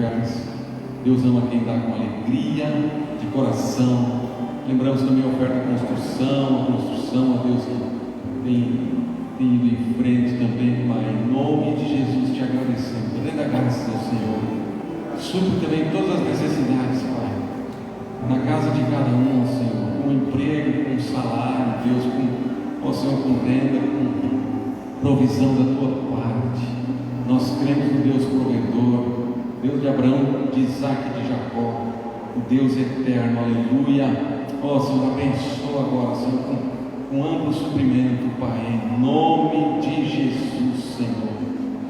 ofertas. Deus ama quem dá com alegria de coração. Lembramos também a oferta de construção, ó Deus, que tem ido em frente também, Pai. Em nome de Jesus te agradecemos. Renda graças ao Senhor. Supre também todas as necessidades, Pai, na casa de cada um, ó Senhor, com emprego, com salário, Deus, ó Senhor, com renda, com provisão da tua parte. Nós cremos no Deus provedor, Deus de Abraão, de Isaac e de Jacó, o Deus eterno, aleluia. Ó Senhor, abençoa agora, Senhor, com amplo suprimento, Pai, em nome de Jesus, Senhor.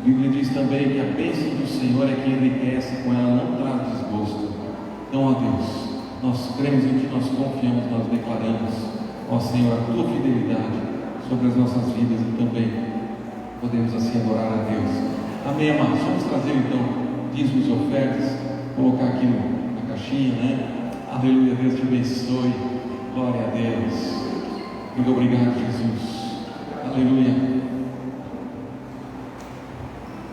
A Bíblia diz também que a bênção do Senhor é que enriquece, com ela não traz desgosto. Então, ó Deus, nós cremos em Ti, nós confiamos, nós declaramos, ó Senhor, a Tua fidelidade sobre as nossas vidas e também podemos assim adorar a Deus. Amém, amados? Vamos trazer então dízimos e ofertas, colocar aqui na caixinha, né? Aleluia, Deus te abençoe. Glória a Deus. Muito obrigado, Jesus. Aleluia.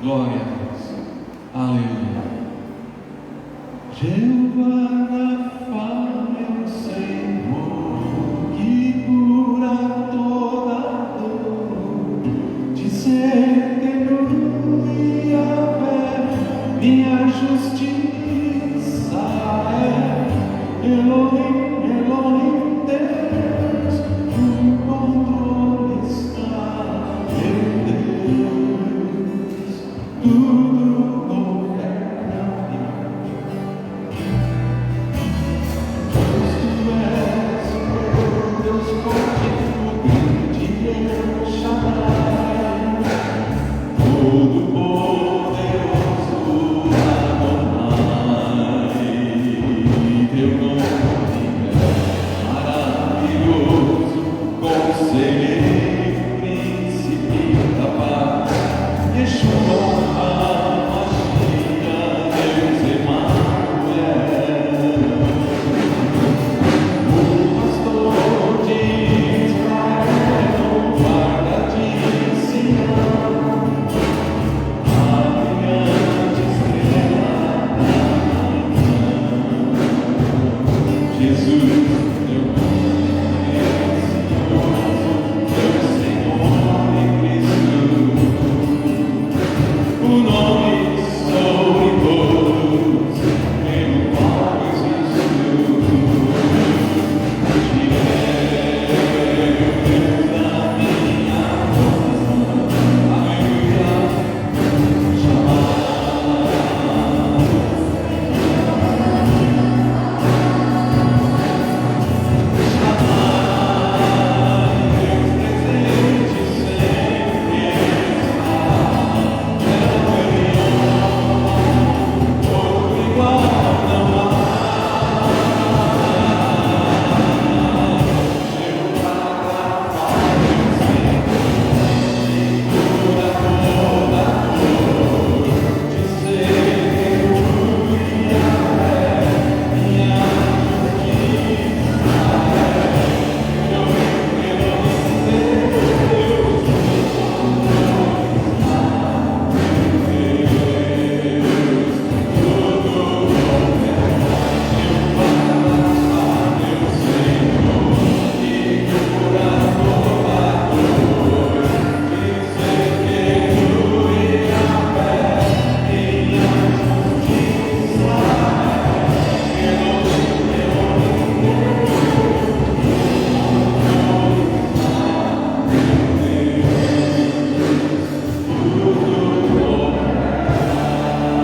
Glória a Deus. Aleluia. Jeová Rafa, meu Senhor, que cura toda dor, dizer que Yahvé, minha justiça é Elohim, Elohim, Deus, o controle está em Deus, tudo governa a mim. Tu és o Deus forte, o grande El Shaddai, todo poderoso Adonai, teu nome é maravilhoso, conselheiro, príncipe da paz, Yeshua HaMashiach, Deus Emanuel, o pastor de Israel, guarda de Sião, a brilhante estrela da manhã. Jesus, teu nome é precioso, teu Senhor e Cristo, o nome sobre todos, pelo qual existiu. Deus da minha força,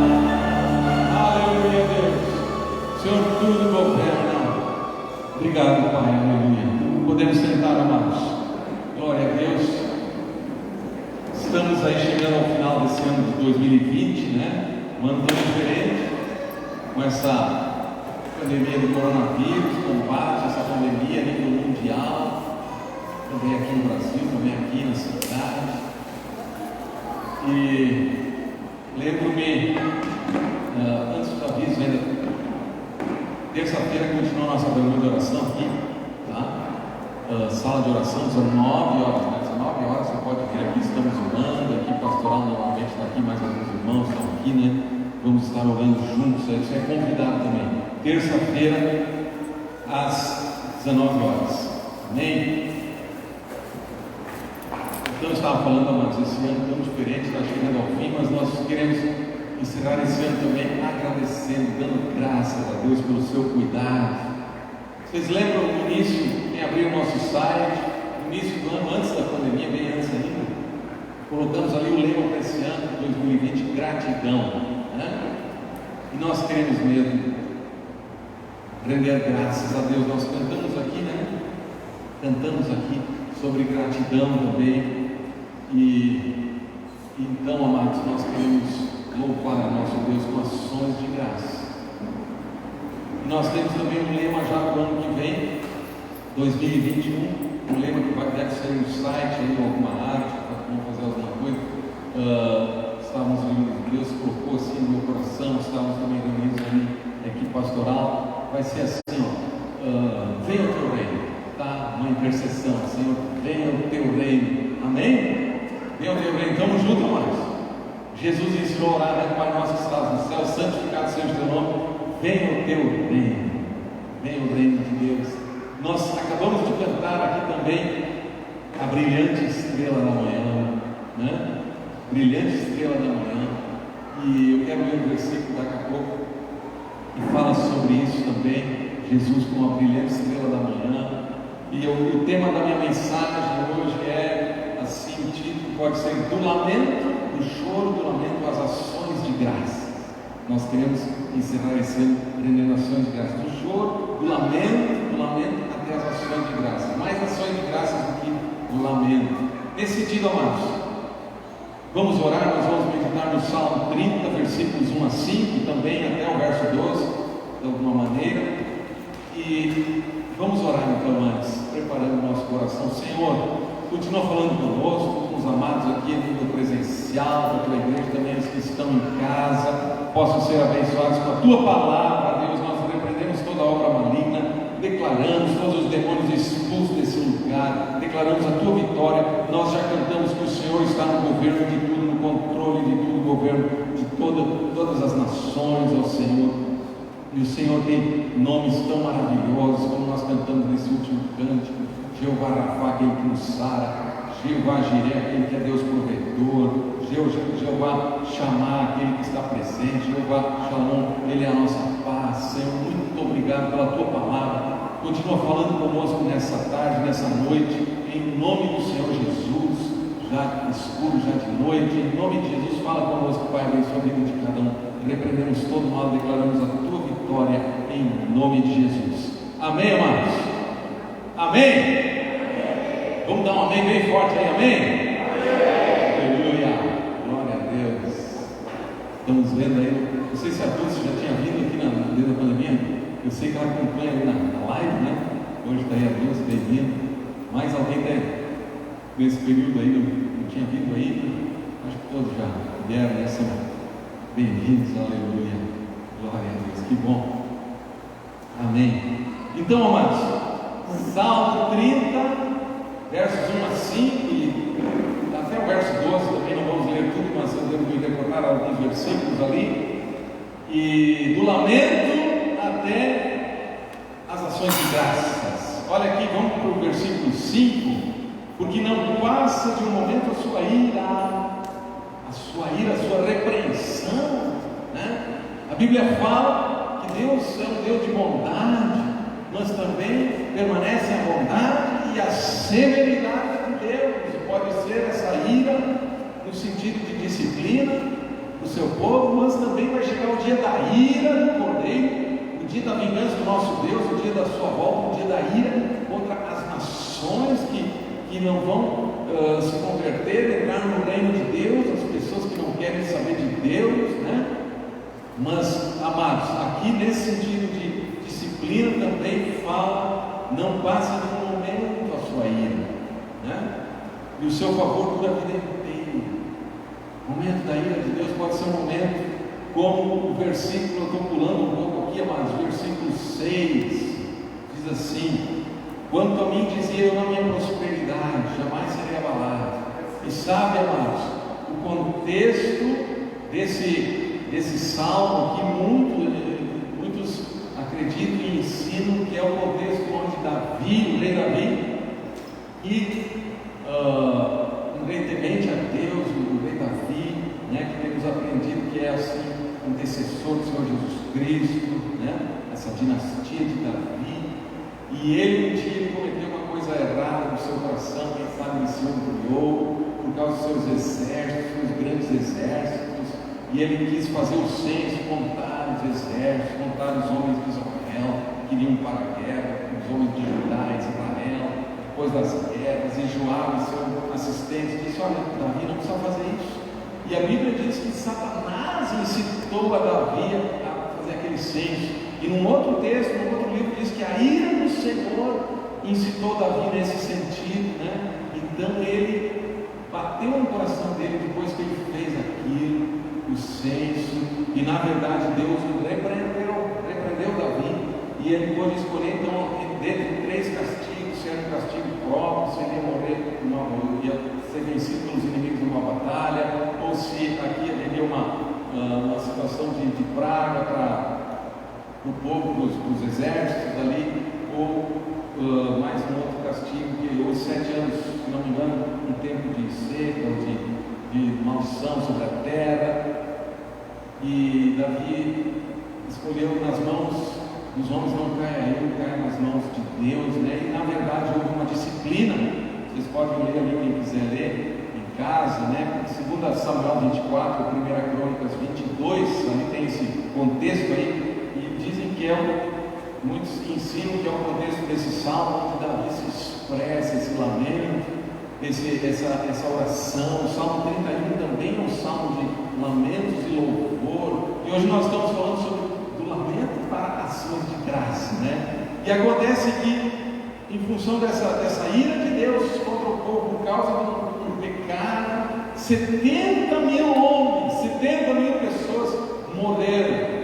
aleluia, aleluia, Deus. Senhor, tudo governa. Obrigado, Pai, aleluia. Podemos sentar, amados. Glória a Deus. Estamos aí chegando ao final desse ano de 2020, né? Um ano tão diferente, com essa pandemia do coronavírus, combate essa pandemia a nível mundial, também aqui no Brasil, também aqui na cidade. E lembro-me, antes do aviso ainda, terça-feira continua a nossa reunião de oração aqui, tá? Sala de oração, 19 horas, né? 19 horas você pode vir aqui, estamos orando aqui, pastoral normalmente está aqui, mas alguns irmãos estão aqui, né? vamos estar orando juntos. Você é convidado também. Terça-feira, às 19 horas. Amém? Então, eu estava falando, amados, esse ano tão diferente, está chegando ao fim, mas nós queremos encerrar esse ano também agradecendo, dando graças a Deus pelo seu cuidado. Vocês lembram no início, quem abriu o nosso site, no início do ano, antes da pandemia, bem antes ainda, colocamos ali o lema para esse ano, 2020, gratidão, né? E nós queremos mesmo render graças a Deus. Nós cantamos aqui, né? Cantamos aqui sobre gratidão também. E então, amados, nós queremos louvar o nosso Deus com ações de graça. E nós temos também um lema já para o ano que vem, 2021, um lema que deve ser no site, aí, alguma arte, vamos fazer alguma coisa. Estávamos reunidos, Deus colocou assim no meu coração, estávamos também reunidos ali na equipe pastoral. Vai ser assim, venha o teu reino, tá? Uma intercessão, Senhor, venha o teu reino, amém? Venha o teu reino, estamos juntos, amados. Jesus ensinou a orar, né? Pai nosso que estás no céu, santificado seja o teu nome, venha o teu reino, venha o reino de Deus. Nós acabamos de cantar aqui também a brilhante estrela da manhã, né? Brilhante estrela da manhã, e eu quero ler um versículo daqui a pouco que fala sobre isso também, Jesus com a brilhante estrela da manhã. E o tema da minha mensagem hoje é assim, o título pode ser do lamento, do choro, do lamento às ações de graça. Nós queremos encerrar esse ano rendendo ações de graça, do choro, do lamento até as ações de graça, mais ações de graça do que o lamento. Nesse sentido, amados, vamos orar. Nós vamos meditar no Salmo 30, versículos 1 a 5, também até o verso 12, de alguma maneira. E vamos orar então antes, preparando o nosso coração. Senhor, continua falando conosco, com os amados aqui no presencial, da tua igreja, também os que estão em casa, possam ser abençoados com a tua palavra. Deus, nós repreendemos toda obra maligna, declaramos todos os demônios expulsos desse lugar, declaramos a tua vitória. Nós já cantamos que o Senhor está no governo de tudo, no controle de tudo, no governo de todas as nações, ó Senhor. E o Senhor tem nomes tão maravilhosos, como nós cantamos nesse último cântico: Jeová Rafá, aquele que nos sara; Jeová Jiré, aquele que é Deus provedor; Jeová Chamar, aquele que está presente; Jeová Shalom, ele é a nossa paz. Senhor, muito obrigado pela tua palavra. Continua falando conosco nessa tarde, nessa noite, em nome do Senhor Jesus. Já escuro, já de noite, em nome de Jesus, fala conosco, Pai, abençoa a vida de cada um. Repreendemos todo mal, declaramos a tua vitória em nome de Jesus. Amém, amados? Amém? Amém. Vamos dar um amém bem forte aí, amém? Amém. Aleluia, glória a Deus. Estamos vendo aí, não sei se a Dulce já tinha vindo aqui dentro da pandemia. Eu sei que ela acompanha aí na live, né? Hoje está aí a Dulce, bem-vindo. Mais alguém nesse período aí não tinha vindo aí? Acho que todos já vieram, né? São bem-vindos, aleluia, glória a Deus, que bom, amém. Então, amados, Salmo 30, versos 1 a 5 e até o verso 12, também não vamos ler tudo, mas eu devo me decorar alguns versículos ali, e do lamento até as ações de graças. Olha aqui, vamos para o versículo 5, porque não passa de um momento a sua ira, a sua repreensão, né? A Bíblia fala que Deus é um Deus de bondade, mas também permanece a bondade e a severidade de Deus. Pode ser essa ira no sentido de disciplina do seu povo, mas também vai chegar o dia da ira do Cordeiro, o dia da vingança do nosso Deus, o dia da sua volta, o dia da ira contra as nações que não vão se converter, entrar no reino de Deus, as pessoas que não querem saber de Deus, né? Mas, amados, aqui nesse sentido de disciplina também fala, não passa de um momento a sua ira, né? E o seu favor dura a vida inteira. O momento da ira de Deus pode ser um momento, como o versículo, eu estou pulando um pouco aqui, amados, versículo 6, diz assim: quanto a mim, dizia eu, na minha prosperidade, jamais serei abalado. E sabe, amados, o contexto esse salmo que muitos acreditam e ensinam que é o contexto onde Davi, o rei Davi, e um rei temente a Deus, o rei Davi, né, que temos aprendido que é assim, antecessor do Senhor Jesus Cristo, né, essa dinastia de Davi. E ele um dia cometeu uma coisa errada no seu coração, quem sabe ele se orgulhou por causa dos seus exércitos, seus grandes exércitos, e ele quis fazer o censo, contar os exércitos, contar os homens de Israel que iriam para a guerra, os homens de Judá, Israel, depois das guerras. E Joabe, seu assistente, disse: olha, Davi não precisa fazer isso. E a Bíblia diz que Satanás incitou a Davi a fazer aquele censo. E num outro texto, num outro livro, diz que a ira do Senhor incitou Davi nesse sentido, né? Então ele bateu no coração dele depois que ele fez aquilo, o censo, e na verdade Deus o repreendeu Davi, e ele pôde escolher então dentre 3 castigos, se era um castigo próprio, se ele ia morrer, ia ser vencido pelos inimigos numa batalha, ou se aqui haveria uma situação de praga para o povo dos exércitos ali, ou mais um outro castigo, que os 7 anos, se não me engano, um tempo de seca, de maldição sobre a terra. E Davi escolheu nas mãos dos homens, não cai nas mãos de Deus, né? E na verdade houve uma disciplina, vocês podem ler ali, quem quiser ler em casa, né? 2 Samuel 24, 1 Crônicas 22, ali tem esse contexto aí. Dizem que muitos ensinam que é o contexto desse salmo, onde Davi se expressa, esse lamento, essa oração. O Salmo 31 também é um salmo de lamentos e louvor. E hoje nós estamos falando sobre do lamento para ações de graça, né? E acontece que, em função dessa ira de Deus contra o povo, por causa do pecado, 70 mil homens, 70 mil pessoas morreram,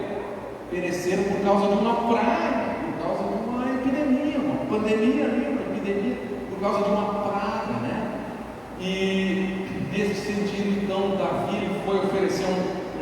pereceram por causa de uma praga, por causa de uma epidemia, uma pandemia, uma epidemia, por causa de uma praga, né? E nesse sentido, então, Davi foi oferecer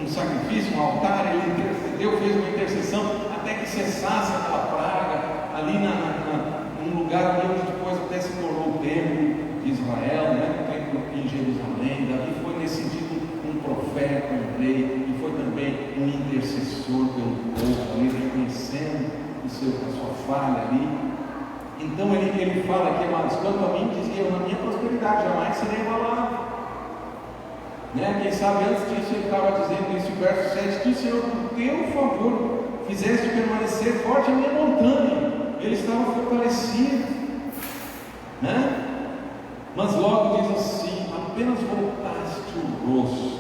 um sacrifício, um altar, ele intercedeu, fez uma intercessão até que cessasse aquela praga, ali num lugar onde depois até se tornou o templo de Israel, né? O templo em Jerusalém. Davi foi nesse sentido um profeta, um rei, e foi também um intercessor pelo povo, ali reconhecendo a sua falha ali. Então ele fala aqui, amados: quanto a mim, dizia eu, na minha prosperidade jamais serei abalado, né? Quem sabe antes disso ele estava dizendo nesse verso 7: tu, Senhor, por teu favor fizeste permanecer forte a minha montanha. Ele estava fortalecido, né? Mas logo diz assim: apenas voltaste o rosto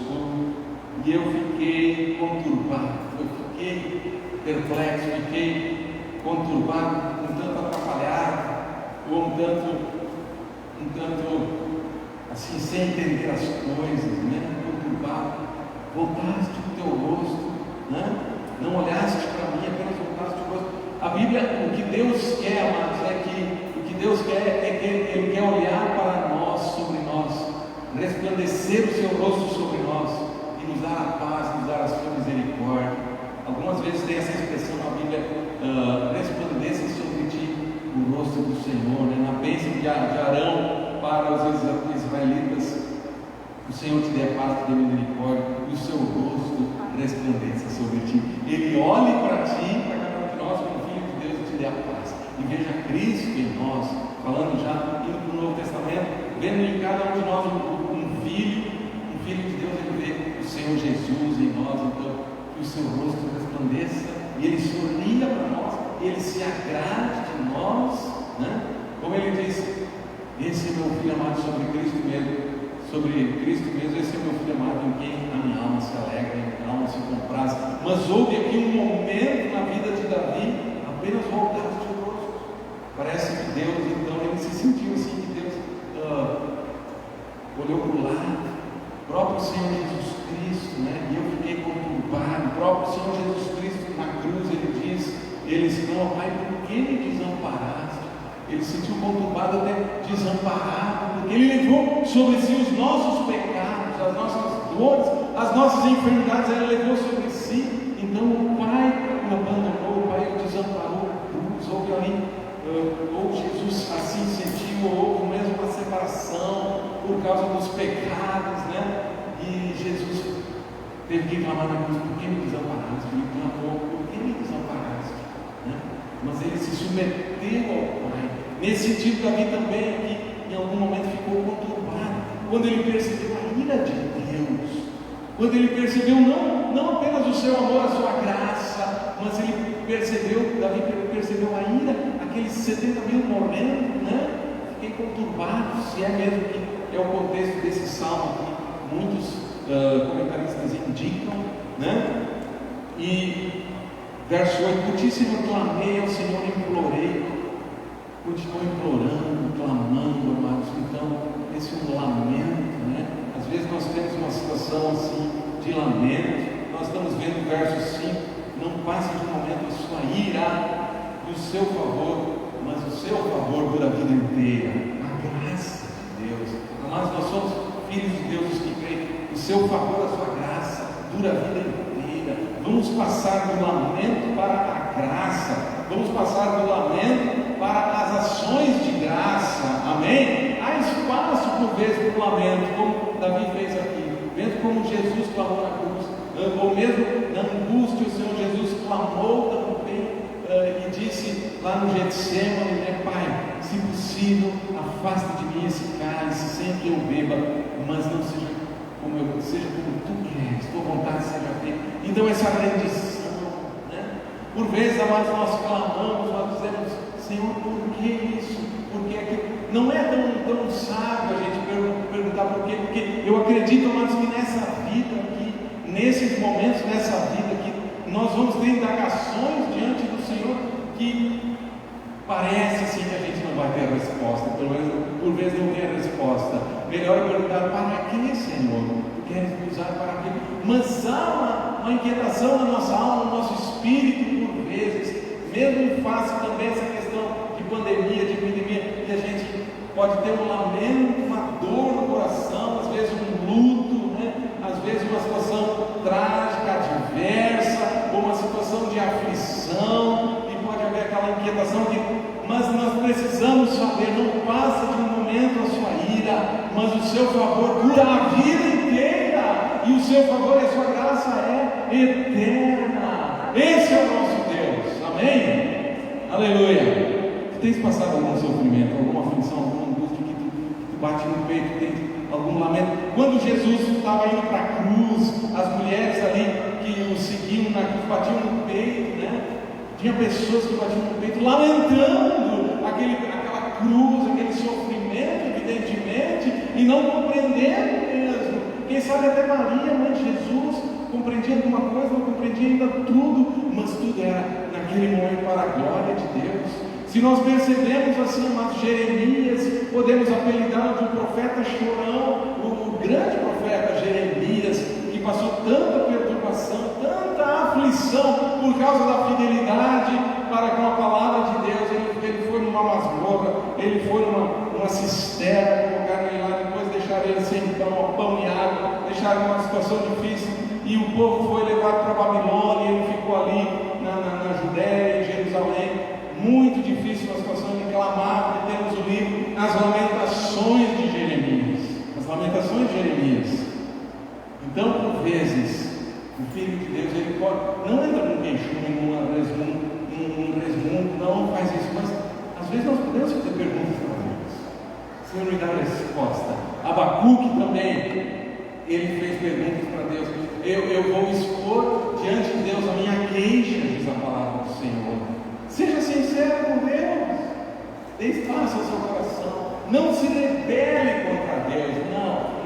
e eu fiquei conturbado, eu fiquei perplexo, fiquei conturbado, um tanto atrapalhado, ou um tanto assim, sem entender as coisas, né? Conturbado. Voltaste o teu rosto, né? Não olhaste para mim, apenas voltaste o rosto. A Bíblia, o que Deus quer, amados, é que o que Deus quer é que Ele quer olhar para nós, sobre nós, resplandecer o seu rosto sobre nós e nos dar a paz, nos dar a sua misericórdia. Algumas vezes tem essa expressão na Bíblia: resplandeça sobre ti o rosto do Senhor, né? Na bênção de Arão para os israelitas: o Senhor te dê a paz, te dê misericórdia, e o seu rosto resplandeça sobre ti. Ele olhe para ti, para cada um de nós, como filho de Deus, e te dê a paz, e veja Cristo em nós. Falando já indo para o Novo Testamento, vendo em cada um de nós um filho de Deus. Ele vê o Senhor Jesus em nós. Então, que o seu rosto resplandeça e Ele sorria para nós, Ele se agrade de nós, né? Como Ele diz: esse é meu filho amado, sobre Cristo mesmo, esse é meu filho amado, em quem a minha alma se alegra, a minha alma se compraz. Mas houve aqui um momento na vida de Davi, apenas voltaste o rosto. Parece que Deus, então, ele se sentiu assim, que Deus olhou para o lado, o próprio Senhor Jesus Cristo, né? E eu fiquei conturbado. O próprio Senhor Jesus Cristo na cruz, ele diz: eles não, Pai, por que me desamparaste? Ele se sentiu conturbado, até desamparado, porque Ele levou sobre si os nossos pecados, as nossas dores, as nossas enfermidades Ele levou sobre si. Então o Pai o abandonou, o Pai o desamparou, houve ali, ou Jesus assim sentiu, ou houve mesmo uma separação por causa dos pecados, né? E Jesus teve que clamar na cruz: por que me desamparaste? Ele clamou: por que me desamparaste? Né? Mas ele se submeteu ao Pai. Nesse sentido, Davi também aqui, em algum momento, ficou conturbado, quando ele percebeu a ira de Deus, quando ele percebeu não apenas o seu amor, a sua graça, mas ele percebeu, Davi percebeu a ira, aqueles 70 mil morrendo, né? Fiquei conturbado, se é mesmo que é o contexto desse salmo que muitos comentaristas indicam, né? E verso 8: muitíssimo clamei ao Senhor e implorei. Continuou implorando, clamando, amados. Então, esse é um lamento, né? Às vezes nós temos uma situação assim de lamento. Nós estamos vendo o verso 5: não passe de momento a sua ira e o seu favor, mas o seu favor dura a vida inteira. A graça de Deus, amados, nós somos filhos de Deus, os que creem. O seu favor, a sua graça dura a vida inteira. Vamos passar do lamento para a graça, vamos passar do lamento para as ações de graça, amém? Há espaço por vezes para o lamento, como Davi fez aqui, mesmo como Jesus clamou na cruz, ou mesmo na angústia, o Senhor Jesus clamou também e disse lá no Getsemane, né: Pai, se possível, afasta de mim esse cálice, sem que eu beba, mas não seja como eu, seja como tu queres, tua vontade seja feita. Então essa rendição, né? Por vezes, amados, nós clamamos, nós dizemos: Senhor, por que isso? Porque aqui não é tão sábio a gente perguntar por quê, porque eu acredito, amados, que nessa vida aqui, nesses momentos, nessa vida aqui, nós vamos ter indagações diante do Senhor que parece assim que a gente não vai ter a resposta, pelo menos por vezes não tem a resposta. Melhor é perguntar: para que, Senhor? Tu queres me usar para quê? Mas há uma inquietação na nossa alma, no nosso espírito, por vezes, mesmo em face também essa questão de pandemia, de epidemia, e a gente pode ter um lamento, uma dor no coração, às vezes um luto, né? Às vezes uma situação trágica, adversa, ou uma situação de aflição, e pode haver aquela inquietação mas nós precisamos saber: não passa de um momento a sua ira, mas o seu favor dura a vida inteira, e o seu favor e a sua graça é eterna. Esse é o nosso Deus, amém? Aleluia. Tu tens passado algum sofrimento, alguma aflição, alguma angústia que tu bate no peito, tem algum lamento? Quando Jesus estava indo para a cruz, as mulheres ali que o seguiam na cruz batiam no peito, né? Tinha pessoas que batiam no peito lamentando aquela cruz, aquele sofrimento, evidentemente, e não compreendendo mesmo. Quem sabe até Maria, mãe de Jesus, compreendia alguma coisa, não compreendia ainda tudo, mas tudo era naquele momento para a glória de Deus. Se nós percebemos assim, amados, Jeremias, podemos apelidá-lo de um profeta chorão, o grande profeta Jeremias, que passou tanta perturbação, tanta aflição por causa da fidelidade para com a palavra de Deus. Ele foi numa masmorra, ele foi numa cisterna, colocaram ele lá, depois deixaram ele sem pão e água, deixaram numa situação difícil, e o povo foi levado para a Babilônia, e ele ficou ali na Judéia, em Jerusalém, muito difícil, uma situação de clamar. E temos o livro As Lamentações de Jeremias, as Lamentações de Jeremias. Então, por vezes, o Filho de Deus, ele pode, não entra num queixume, num resmungo, não faz isso, mas às vezes nós podemos fazer perguntas para Deus. O Senhor me dá a resposta. Abacuque também, ele fez perguntas para Deus. Eu vou expor diante de Deus a minha queixa, diz a palavra do Senhor. Seja sincero com Deus, desfaça o seu coração, não se rebele contra Deus,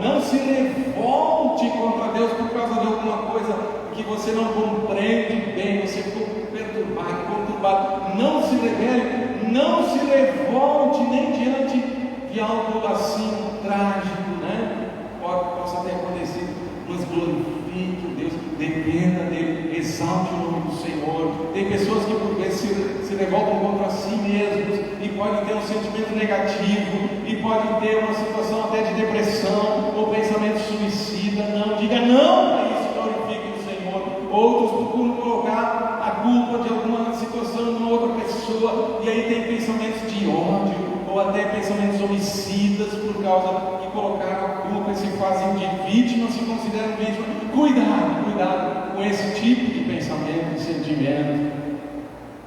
não se revolte contra Deus por causa de alguma coisa que você não compreende bem, você ficou conturbado. Não se rebele, não se revolte nem diante de algo assim trágico, né? Possa ter acontecido, mas glorifique Deus, dependa dele, exalte o nome do Senhor. Tem pessoas que por vezes se revoltam contra si mesmos e podem ter um sentimento negativo, e podem ter uma situação até de depressão ou pensamento suicida. Não, diga não a outros procuram colocar a culpa de alguma situação em uma outra pessoa, e aí tem pensamentos de ódio, ou até pensamentos homicidas, por causa que colocaram a culpa e se fazem de vítimas, se consideram vítimas. Cuidado com esse tipo de pensamento, de sentimento.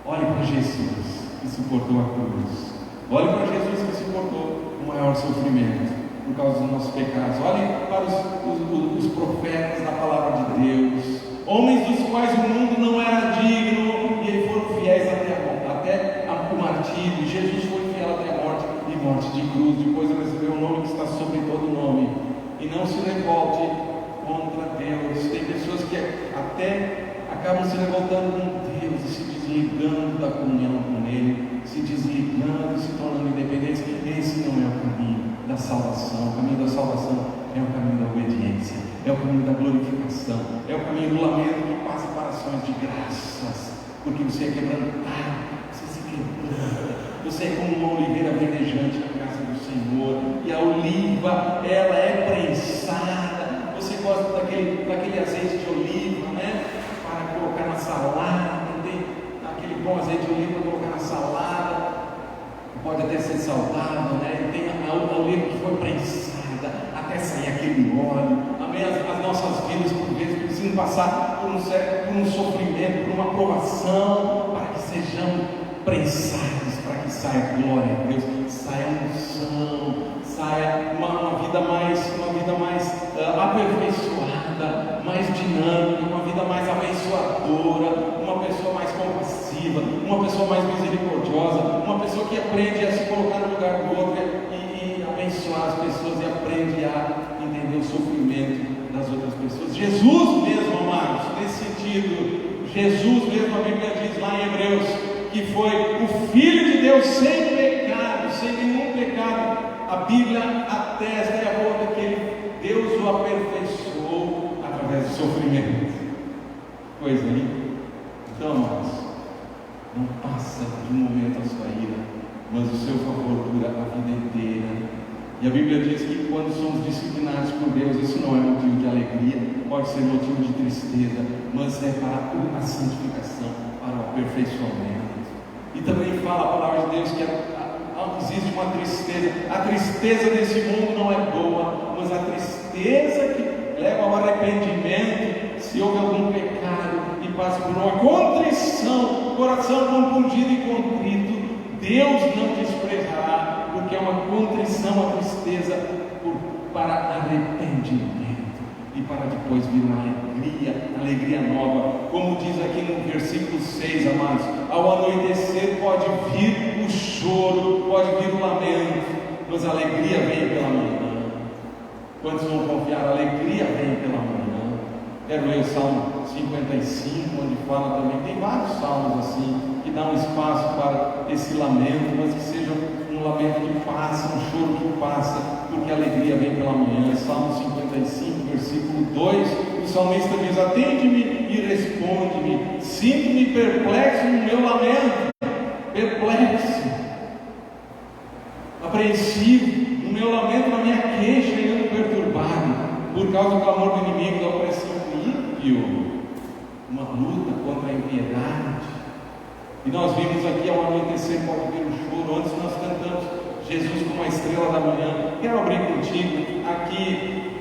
Olhe para Jesus, que suportou a cruz. Olhe para Jesus, que suportou o maior sofrimento por causa dos nossos pecados. Olhe para os profetas da palavra de Deus, homens dos quais o mundo não era digno, e eles foram fiéis até o martírio. Jesus foi fiel até a morte, e morte de cruz. Depois recebeu o nome que está sobre todo nome. E não se revolte contra Deus. Tem pessoas que até acabam se revoltando com Deus e se desligando da comunhão com Ele, se desligando e se tornando independentes. Esse não é o caminho da salvação. O caminho da salvação é o caminho da obediência, é o caminho da glorificação, é o caminho do lamento que passa para ações de graças, porque você é quebrantado, você se quebranta, você é como uma oliveira verdejante na casa do Senhor, e a oliva, ela é prensada. Você gosta daquele azeite de oliva, né? Para colocar na salada, tem aquele bom azeite de oliva para colocar na salada, pode até ser saudável, né? Tem a oliva que foi prensada até sair aquele óleo. Amém? As nossas vidas, por vezes, precisam passar por um sofrimento, por uma provação, para que sejamos prensados, para que saia glória a Deus, saia unção, saia uma vida mais aperfeiçoada, mais dinâmica, uma vida mais abençoadora, uma pessoa mais compassiva, uma pessoa mais misericordiosa, uma pessoa que aprende a se colocar no lugar do outro e abençoar as pessoas, e aprende a entender o sofrimento das outras pessoas. Jesus mesmo, amados, nesse sentido, Jesus mesmo, a Bíblia diz lá em Hebreus, que foi o Filho de Deus sem pecado, sem nenhum pecado. A Bíblia atesta e aponta que Deus o aperfeiçoou através do sofrimento. Pois aí, então, amados, não passa de um momento a sua ira, mas o seu favor dura a vida inteira. E a Bíblia diz que quando somos disciplinados por Deus, isso não é motivo de alegria, pode ser motivo de tristeza, mas é para a santificação, para o aperfeiçoamento. E também fala a palavra de Deus que existe uma tristeza. A tristeza desse mundo não é boa, mas a tristeza que leva ao arrependimento, se houve algum pecado e passa por uma contrição, coração compungido e contrito, Deus não desprezará, porque é uma contrição, a tristeza para arrependimento, e para depois vir uma alegria nova, como diz aqui no versículo 6, amados. Ao anoitecer pode vir o choro, pode vir o lamento, mas a alegria vem pela manhã. Quantos vão confiar? A alegria vem pela manhã. Quero ler o Salmo 55, onde fala também, tem vários salmos assim, que dão espaço para esse lamento, mas que seja um lamento que passa, um choro que passa, porque a alegria vem pela manhã. Salmo 55, versículo 2, o salmista diz: atende-me e responde-me, sinto-me perplexo no meu lamento, perplexo, apreensivo, no meu lamento, na minha queixa, ainda perturbado, por causa do clamor do inimigo, da opressão do ímpio, uma luta contra a impiedade. E nós vimos aqui, ao anoitecer pode vir o choro. Antes nós cantamos Jesus como a estrela da manhã. Quero abrir contigo aqui,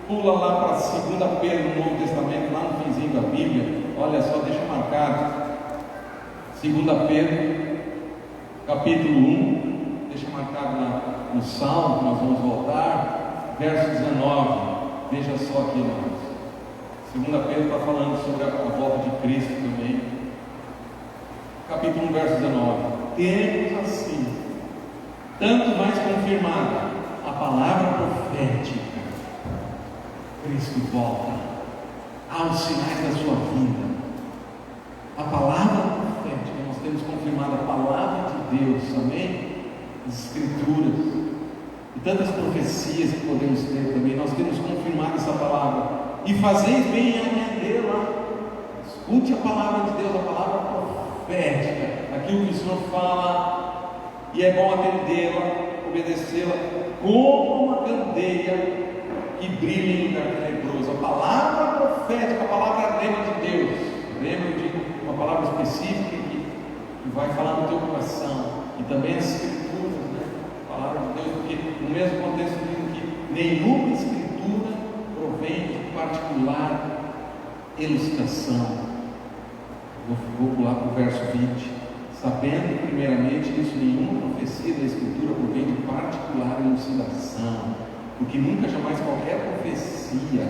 pula lá para 2 Pedro no Novo Testamento, lá no finzinho da Bíblia. Olha só, deixa marcado 2 Pedro capítulo 1, deixa marcado lá no Salmo, nós vamos voltar, verso 19. Veja só aqui, irmãos. 2 Pedro está falando sobre a volta de Cristo também. Capítulo 1, verso 19. Temos assim, tanto mais confirmada a palavra profética, Cristo volta, aos sinais da sua vinda. A palavra profética, nós temos confirmado a palavra de Deus, amém? As Escrituras, e tantas profecias que podemos ter também, nós temos confirmado essa palavra, e fazeis bem em atendê-la. Escute a palavra de Deus, a palavra profética, aquilo que o Senhor fala, e é bom atendê-la, obedecê-la, como uma candeia que brilha em lugar tenebroso. A palavra profética, a palavra rema de Deus. Rema, eu digo, uma palavra específica que vai falar no teu coração. E também as escrituras, né? A palavra de Deus, porque no mesmo contexto diz que nenhuma escritura provém de particular elucidação. Vou pular para o verso 20. Sabendo primeiramente que isso nenhuma profecia da Escritura provém de particular elucidação, porque nunca jamais qualquer profecia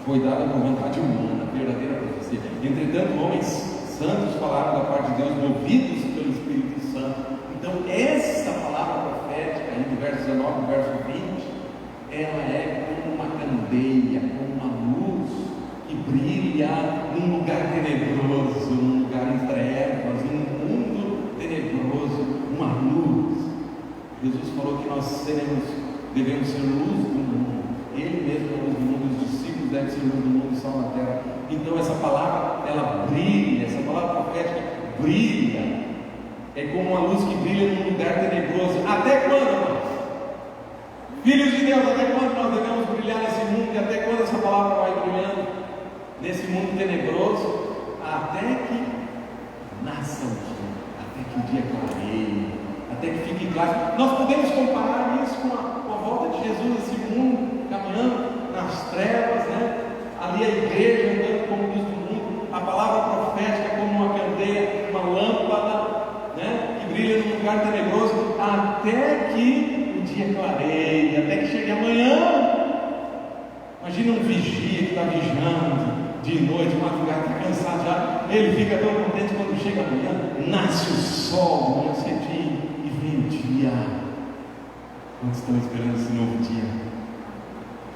foi dada por vontade humana, verdadeira profecia. Entretanto, homens santos falaram da parte de Deus, movidos pelo Espírito Santo. Então, essa palavra profética, aí do verso 19 do verso 20, ela é como uma candeia, como uma luz que brilha num lugar tenebroso, num lugar em trevas, num mundo tenebroso, uma luz. Jesus falou que nós devemos ser luz do mundo. Ele mesmo é luz do mundo, os discípulos devem ser luz do mundo e sal na terra. Então essa palavra, ela brilha, essa palavra profética brilha. É como uma luz que brilha num lugar tenebroso. Até quando, irmãos? Filhos de Deus, até quando nós devemos brilhar nesse mundo? E até quando essa palavra vai brilhando nesse mundo tenebroso? Até que nasça o dia, até que o dia clareie, até que fique claro. Nós podemos comparar isso com a volta de Jesus nesse mundo, caminhando nas trevas, né? Ali a igreja andando como luz do mundo, a palavra profética como uma candeia, uma lâmpada, né? Que brilha num lugar tenebroso, até que o dia clareie, até que chegue amanhã. Imagina um vigia que está vigiando de noite, de madrugada, está cansado já, ele fica tão contente quando chega amanhã, nasce o sol, manhã cedinho, e vem o dia. Nós estamos esperando esse novo dia.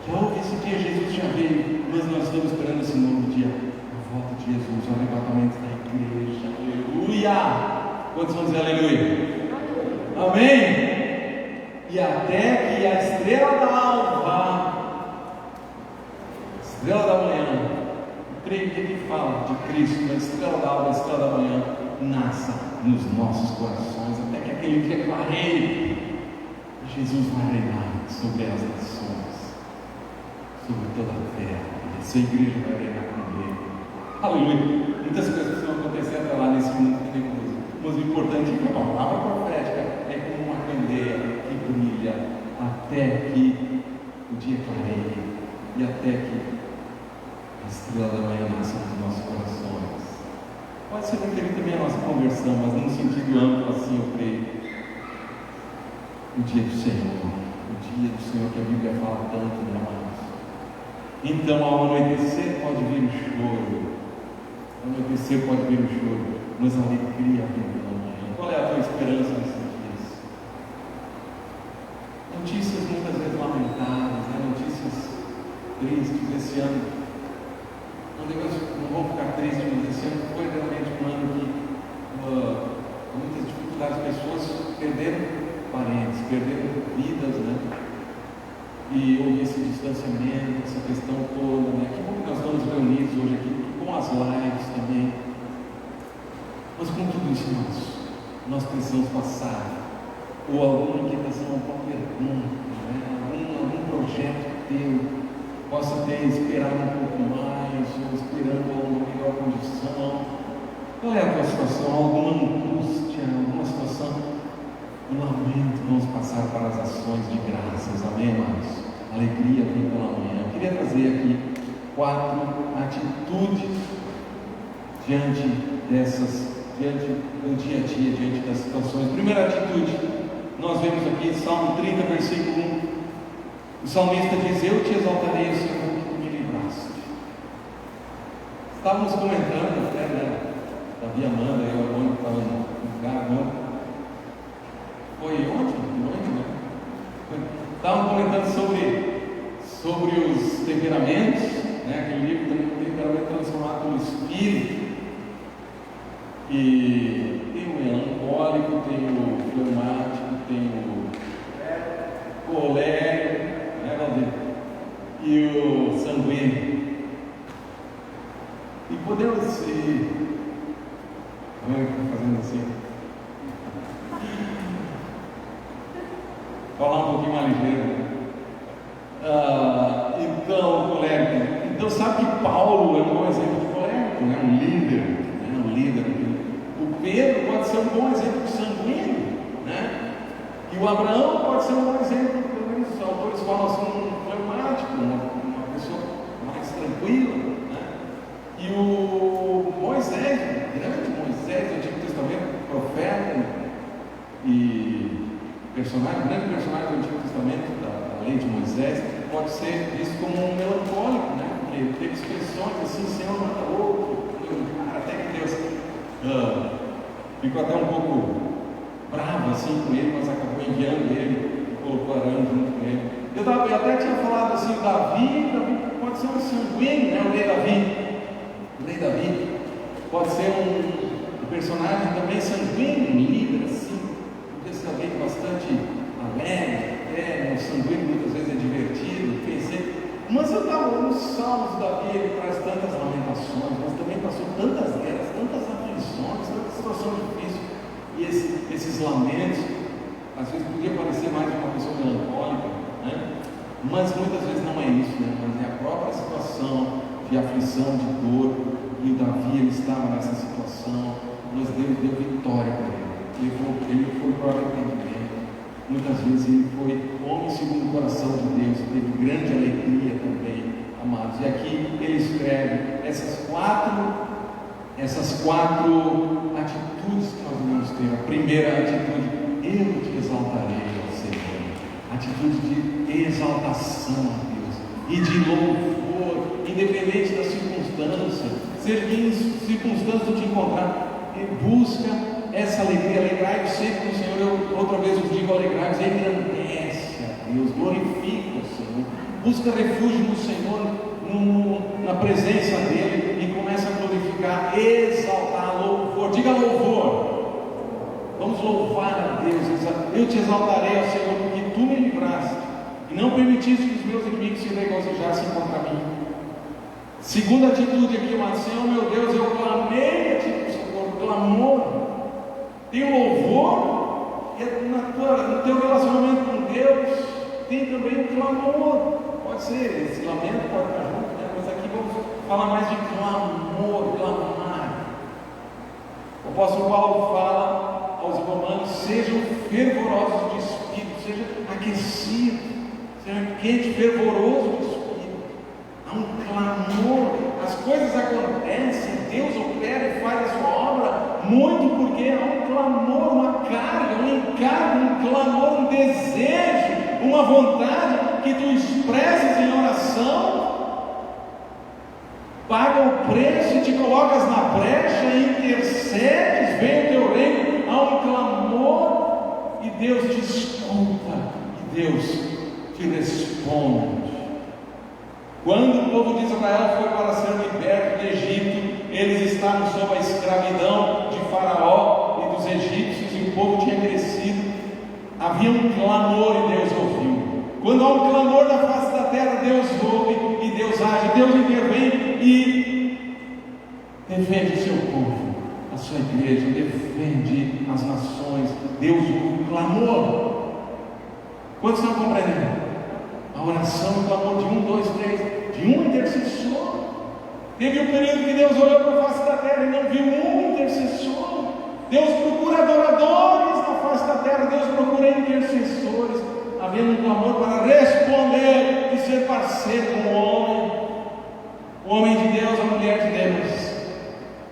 Já houve esse dia, Jesus já veio, mas nós estamos esperando esse novo dia, a volta de Jesus, o arrebatamento da igreja. Aleluia! Quantos vão dizer aleluia? Amém? E até que a estrela da alva, estrela da manhã, creio que ele fala de Cristo, a estrela da alva, a estrela da manhã, nasça nos nossos corações, até que aquele dia clareie. Jesus vai reinar sobre as nações, sobre toda a terra, e a sua igreja vai reinar com ele. Aleluia! Muitas coisas estão acontecendo até lá nesse mundo tenebroso, mas o importante é que a palavra profética é como uma candeia que brilha até que o dia clareie e até que a estrela da manhã nasce nos nossos corações. Pode ser referir também a nossa conversão, mas num sentido amplo assim, eu creio. O dia do Senhor, o dia do Senhor que a Bíblia fala tanto, né, amados? Então, ao anoitecer pode vir o choro, ao anoitecer pode vir o choro, mas a alegria vem pela manhã. Qual é a tua esperança nesses dias? Notícias muitas vezes lamentáveis, né? Notícias tristes. Esse ano, não vou ficar triste, mas esse ano foi realmente um ano que muitas dificuldades, pessoas perderam parentes, perderam vidas, né? E houve esse distanciamento, essa questão toda, né? Que bom que nós estamos reunidos hoje aqui, com as lives também. Mas com tudo isso, nós precisamos passar, ou alguma inquietação, alguma pergunta, né? algum projeto teu, possa ter esperado um pouco mais, ou esperando uma melhor condição. Qual é a tua situação? Alguma angústia, alguma situação? Um lamento, vamos passar para as ações de graças, amém, amados? Alegria vem pela manhã. Eu queria trazer aqui 4 atitudes diante do dia a dia, diante das situações. Primeira atitude, nós vemos aqui Salmo 30, versículo 1. O salmista diz: eu te exaltarei, Senhor, que me livraste. Estávamos comentando até, né? Davi Amanda, eu e o estava no carro. Foi ontem, né? Estavam comentando sobre os temperamentos, né? Aquele livro do temperamento transformado pelo Espírito. E tem o melancólico, tem o fleumático, tem o colérico, né, Valdir? E o sanguíneo. E podemos ir. Fazendo assim. Falar um pouquinho mais ligeiro. Então, colérico. Então sabe que Paulo é um bom exemplo de colérico, né? Um líder, né? Um líder. O Pedro pode ser um bom exemplo de sanguíneo, né? E o Abraão pode ser um bom exemplo, pelo menos os autores falam assim, um fleumático, uma pessoa mais tranquila, né? E o Moisés, o grande Moisés do Antigo Testamento, profeta e grande personagem do Antigo Testamento, da lei de Moisés, pode ser visto como um melancólico, né? Porque teve expressões assim, Senhor mata outro, até que Deus ficou até um pouco bravo assim com ele, mas acabou enviando ele, colocou Arão junto com ele. Eu até tinha falado assim, Davi pode ser um sanguíneo, né? O rei Davi pode ser um personagem também sanguíneo, um líder assim, podia ser alguém bastante alegre, um sanguíneo muitas vezes é divertido, pensei. Mas eu estava nos Salmos, Davi, ele traz tantas lamentações, mas também passou tantas guerras, tantas aflições, tanta situação difícil. E esses lamentos, às vezes podia parecer mais de uma pessoa melancólica, né? Mas muitas vezes não é isso, né? Mas é a própria situação de aflição, de dor. E o Davi, ele estava nessa situação, mas Deus deu vitória para ele. Ele foi para o arrependimento. Muitas vezes ele foi homem segundo o coração de Deus, teve grande alegria também, amados. E aqui ele escreve essas quatro atitudes que nós devemos ter. A primeira atitude, eu te exaltarei ao Senhor. Atitude de exaltação a Deus e de louvor, independente da circunstância, seja que circunstância tu te encontrar, busca essa alegria. Alegrai-vos sempre no Senhor. Eu outra vez eu digo alegrai-vos, engrandece a Deus, glorifica o Senhor, busca refúgio no Senhor, na presença dEle, e começa a glorificar, exaltar, louvor. Diga louvor. Vamos louvar a Deus. Eu te exaltarei ao Senhor, porque tu me livraste e não permitiste que os meus inimigos se regozijassem contra mim. Segunda atitude aqui, mas Senhor meu Deus, eu clamei a ti por socorro, clamor. Tem louvor, e no teu relacionamento com Deus tem também um clamor. Pode ser, esse lamento pode estar junto, né? Mas aqui vamos falar mais de clamor, clamar. O apóstolo Paulo fala aos romanos: sejam fervorosos de espírito, sejam aquecidos, sejam quente, fervoroso de espírito. Há um clamor, as coisas acontecem, Deus opera e faz a sua obra, muito porque há um clamor, uma carga, um encargo, um clamor, um desejo, uma vontade que tu expressas em oração, paga o preço e te colocas na brecha, intercedes, vem o teu reino, há um clamor e Deus te escuta, e Deus te responde. Quando o povo de Israel foi para ser liberto do Egito, eles estavam sob a escravidão de Faraó e dos egípcios, e o povo tinha crescido. Havia um clamor e Deus ouviu. Quando há um clamor da face da terra, Deus ouve e Deus age, Deus intervém e defende o seu povo, a sua igreja, defende as nações. Deus ouve o clamor. Quantos estão compreendendo? A oração, o clamor de 1, 2, 3, de um intercessor. Teve um período que Deus olhou para a face da terra e não viu um intercessor. Deus procura adoradores na face da terra, Deus procura intercessores, havendo um clamor para responder e ser parceiro com o homem de Deus, a mulher de Deus.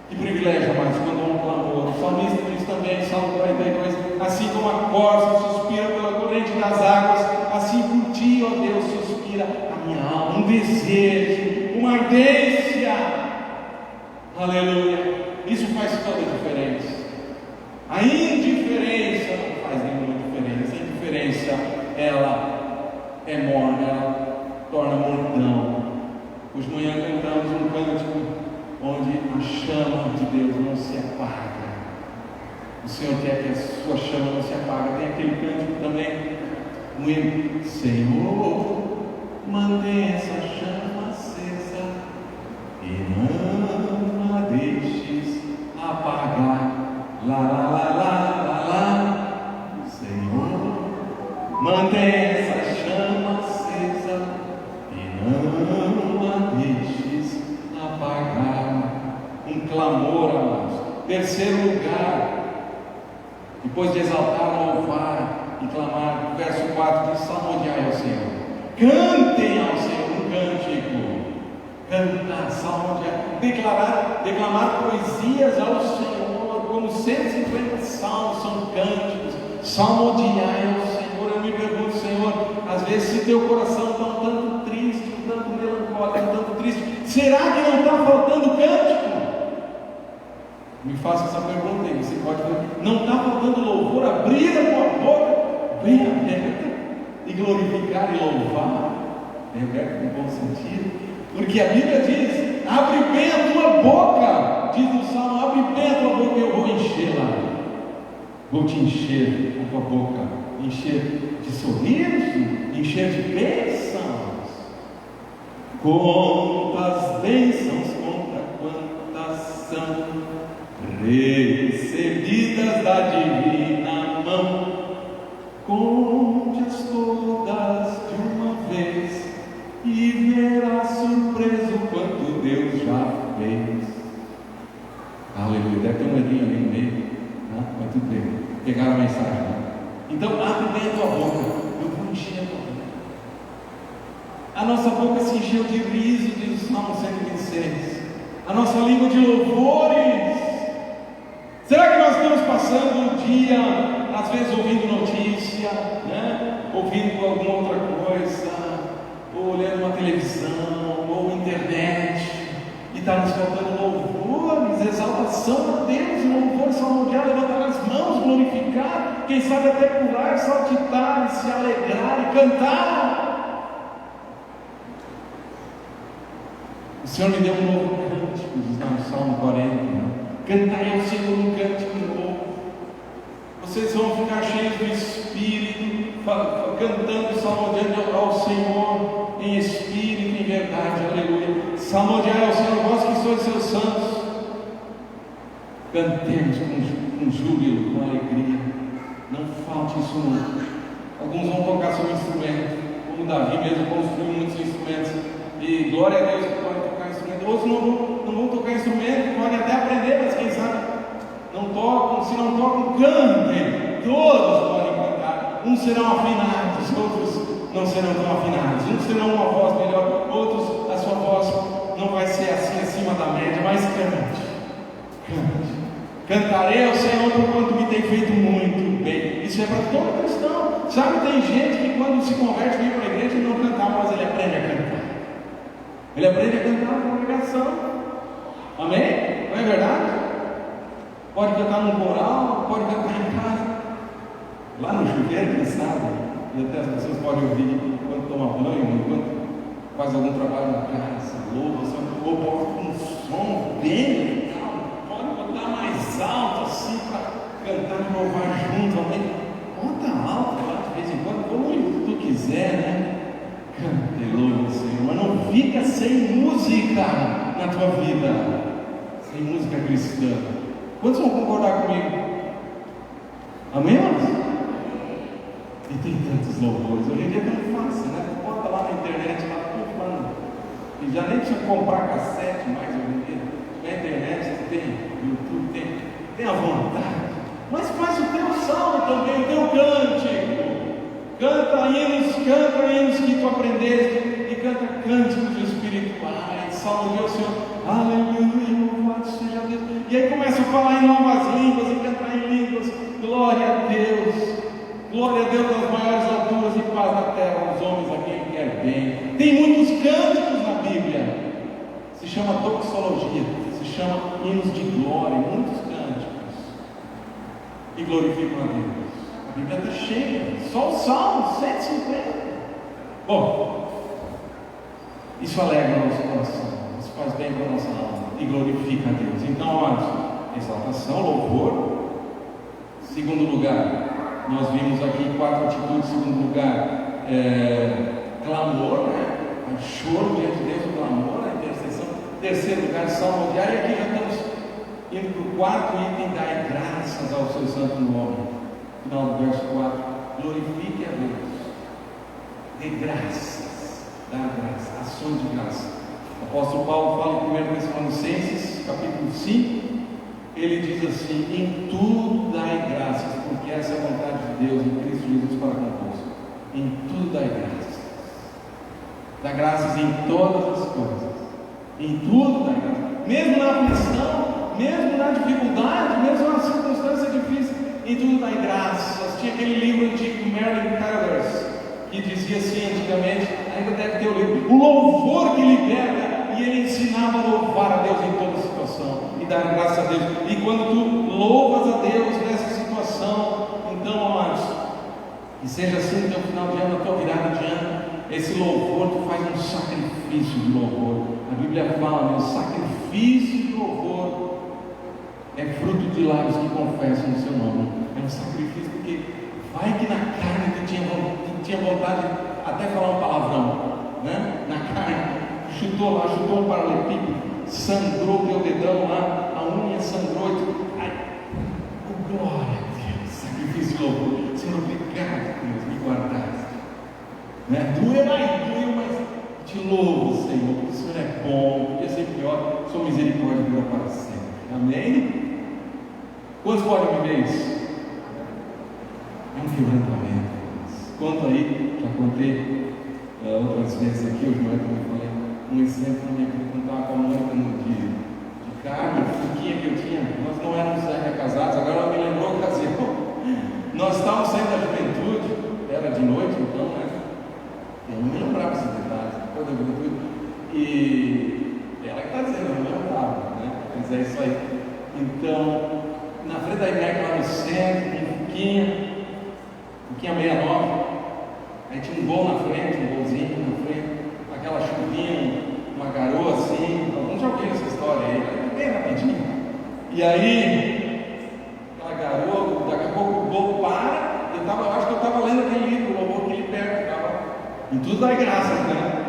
Que privilégio, mas quando há um clamor. O salmista diz também, Salmo 42, assim como a corça suspira pela corrente das águas, assim por ti, ó Deus, suspira a minha alma. Um desejo, uma ardência. Aleluia. Isso faz toda a diferença. A indiferença não faz nenhuma diferença. A indiferença, ela é morna, ela torna mordão. Hoje de manhã cantamos um cântico onde a chama de Deus não se apaga. O Senhor quer que a sua chama não se apague. Tem aquele cântico também, no hino: Senhor, mantém essa chama acesa e não a deixes apagar. Lá, lá, lá, lá, lá, lá. Senhor, mantém essa chama acesa e não a deixes terceiro lugar, depois de exaltar, louvar e clamar, verso 4 diz: salmodiai ao Senhor, cantem ao Senhor um cântico, cantar, salmodiar, declamar poesias ao Senhor, como 150 salmos são cânticos, salmodiai ao Senhor. Eu me pergunto, Senhor, às vezes se teu coração está um tanto triste, um tanto melancólico, um tanto triste, será que não está faltando cântico? Me faça essa pergunta aí, você pode falar, não está faltando louvor? Abrir a tua boca bem aberta e glorificar e louvar, bem aberta no bom sentido, porque a Bíblia diz: abre bem a tua boca, diz no Salmo, abre bem a tua boca e eu vou enchê-la, vou te encher a tua boca, encher de sorriso, encher de bênçãos. Quantas bênçãos, conta quantas são recebidas da divina mão, conte-as todas de uma vez e verás surpreso quanto Deus já fez. Aleluia, deve ter um medinho ali no meio, né? Mas tudo bem, pegaram a mensagem, né? Então abre bem a tua boca, eu vou encher a tua boca. A nossa boca se encheu de riso, diz o Salmo 126, a nossa língua de louvores. Será que nós estamos passando o dia, às vezes ouvindo notícia, né? Ouvindo alguma outra coisa, ou olhando uma televisão, ou internet, e está nos faltando louvores, exaltação a Deus, louvor, salmodiar, levantar as mãos, glorificar, quem sabe até pular, saltitar, se alegrar e cantar? O Senhor me deu um novo cântico, diz lá no Salmo 40, né? Cantai ao Senhor um cântico novo. Vocês vão ficar cheios do Espírito, cantando, salmodiando ao Senhor em Espírito e em verdade, aleluia. Salmodiai ao Senhor, vós que sois seus santos. Cantemos com júbilo, com alegria. Não falte isso nunca. Alguns vão tocar seu instrumento, como Davi mesmo construiu muitos instrumentos. E glória a Deus que podem tocar instrumento. Outros não vão tocar instrumento, podem até aprender, mas quem sabe não tocam. Se não tocam, cantem. Todos podem cantar. Uns serão afinados, outros não serão tão afinados. Uns terão uma voz melhor, outros a sua voz não vai ser assim acima da média, mas cante. Cantarei ao Senhor por quanto me tem feito muito bem. Isso é para todo cristão. Sabe, tem gente que quando se converte vem para a igreja e não canta, mas ele aprende a cantar. Ele aprende a cantar na congregação. Amém? Não é verdade? Pode cantar num coral, pode cantar em casa, lá no chuveiro, quem sabe. E até as pessoas podem ouvir enquanto toma banho, enquanto faz algum trabalho na casa, louva, ou bota um som bem legal, pode botar mais alto assim para cantar e louvar junto. Amém? Bota alto lá de vez em quando, como tu quiser, né? Cante, louve o Senhor, mas não fica sem música na tua vida, sem música cristã. Quantos vão concordar comigo? Amém, irmãos? E tem tantos louvores, hoje em dia é tão fácil, né? Tu bota lá na internet, lá tudo falando, e já nem precisa comprar cassete mais hoje em dia. Na internet tem YouTube, tem a vontade, mas faz o teu salmo também, o teu cântico. Canta hinos que tu aprendeste, e canta cânticos espirituais, salve ao Senhor, aleluia, louvado seja Deus. E aí começa a falar em novas línguas e cantar em línguas, glória a Deus nas maiores alturas e paz na terra, aos homens a quem quer bem. Tem muitos cânticos na Bíblia, se chama doxologia, se chama hinos de glória, muitos cânticos, e glorificam a Deus. A Bíblia está cheia, só o Salmo 150. Bom, isso alegra o nosso coração, isso faz bem para a nossa alma e glorifica a Deus. Então, olha, exaltação, louvor. Segundo lugar, nós vimos aqui 4 atitudes. Segundo lugar, clamor, né? O choro diante de Deus, o clamor, a intercessão. Terceiro lugar, salmodiar. E aqui já estamos indo para o quarto item: dar graças ao seu santo nome. Final do verso 4, glorifique a Deus, dê graças, dá graça, ações de graça. O apóstolo Paulo fala em 1 Tessalonicenses, capítulo 5, ele diz assim: em tudo dai graças, porque essa é a vontade de Deus em Cristo Jesus para convosco. Em tudo dai graças. Dá graças em todas as coisas. Em tudo dai graças. Mesmo na aflição, mesmo na dificuldade, mesmo na circunstância difícil, em tudo dai graças. Tinha aquele livro antigo do Merlin Carothers, que dizia assim antigamente, ainda deve ter o livro, o louvor que liberta, e ele ensinava a louvar a Deus em toda situação, e dar graças a Deus. E quando tu louvas a Deus nessa situação, então, amados, que seja assim no teu final de ano, na tua virada de ano, esse louvor, tu faz um sacrifício de louvor. A Bíblia fala, o sacrifício de louvor é fruto de lábios que confessam o seu nome. É um sacrifício porque vai que na carne tu tinha vontade de até falar um palavrão, né? Na carne, chutou um paralelepípedo, sangrou o teu dedão lá, a unha sangrou, e tu, ai, oh, glória a Deus, sacrifício de louvor. Senhor, obrigado, Deus, me guardaste, né? Doeu, mas te louvo, Senhor, porque o Senhor é bom, podia ser pior, sua misericórdia dura para sempre. Amém? Quantos podem viver isso? É um quebrantamento. Conta aí, já contei outras vezes aqui, hoje não é como eu falei, um exemplo na minha vida, quando estava com a Mônica de carne, a fiquinha que eu tinha, nós não éramos ainda casados, agora ela me lembrou a ocasião. Nós estávamos saindo da juventude, era de noite então, né? Eu não me lembrava esses detalhes, depois da juventude, e ela que está dizendo, eu não me lembrava, né? Mas é isso aí. Então, na frente da igreja lá no centro, um Fuquinha 69, aí tinha um gol na frente, um golzinho na frente, aquela chuvinha, uma garoa assim, alguns já ouviram essa história aí, bem rapidinho. E aí, aquela garoa, daqui a pouco o gol para, eu acho que eu estava lendo aquele livro, o louvor que ele pega, estava em tudo dá graças, né?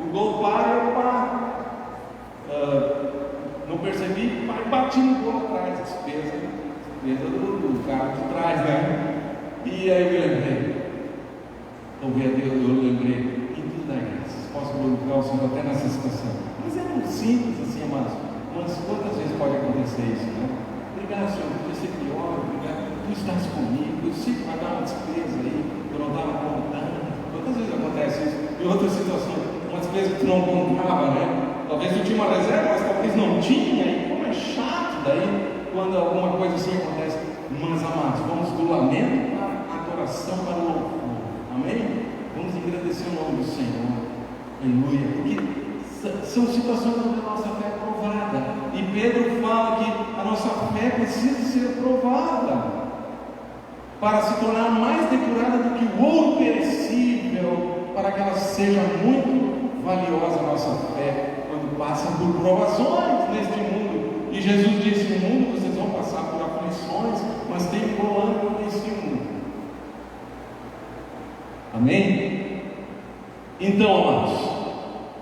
O gol para, eu paro. Não percebi, mas bati no gol atrás, despesa do carro de trás, né? E aí eu me lembrei, ouvi a Deus, eu lembrei, em tudo dá graças, posso glorificar o Senhor até nessa situação. Mas é muito simples assim, amados, mas quantas vezes pode acontecer isso, né? Obrigado, Senhor, podia ser pior, obrigado, tu estás comigo, eu sei que vai dar uma despesa aí, eu não estava contando. Quantas vezes acontece isso? Em outras situações, uma despesa que tu não contava, né? Talvez tu tinha uma reserva, mas talvez não tinha, e como é chato daí, quando alguma coisa assim acontece. Mas, amados, vamos do lamento para a adoração, para o louvor. Amém? Vamos agradecer o nome do Senhor. Aleluia. Porque são situações onde a nossa fé é provada. E Pedro fala que a nossa fé precisa ser provada para se tornar mais depurada do que o ouro perecível, para que ela seja muito valiosa, a nossa fé, quando passa por provações neste mundo. E Jesus disse: no mundo vocês vão passar por aflições, mas tem bom ânimo neste mundo. Amém? Então, amados,